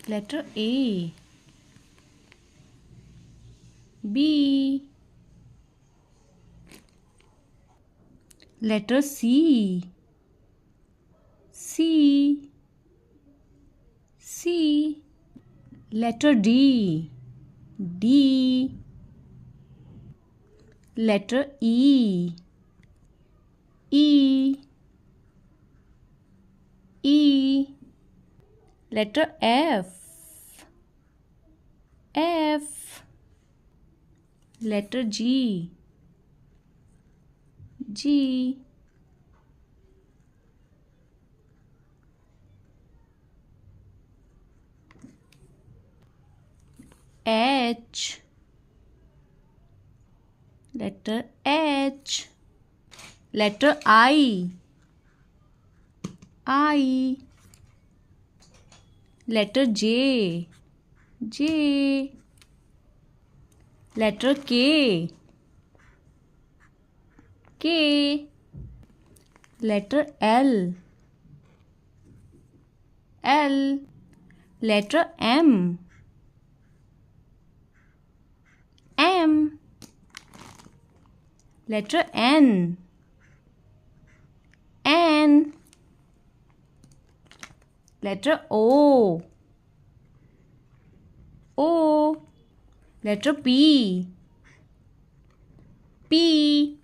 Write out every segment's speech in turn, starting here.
Letter A. B. Letter C. C. C. Letter D. D. Letter E. E. E. Letter F. F. Letter G. G. H. Letter H. Letter I. I. Letter J. J. Letter K. K. Letter L. L. Letter M. M. Letter N. N. Letter O. O. Letter P. P.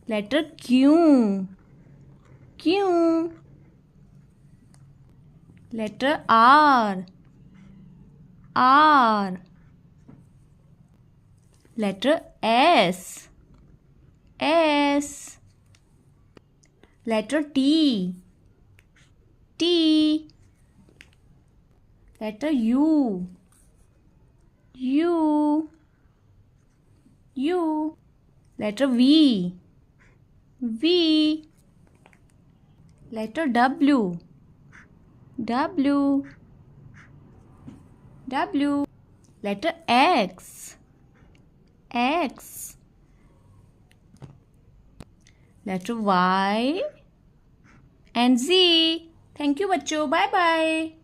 Letter Q. Q. Letter R. R. Letter S. S. Letter T. T. Letter U. U. U. Letter V. V. Letter W. W. W. Letter X. X. Letter Y and Z. Thank you बच्चों. Bye bye.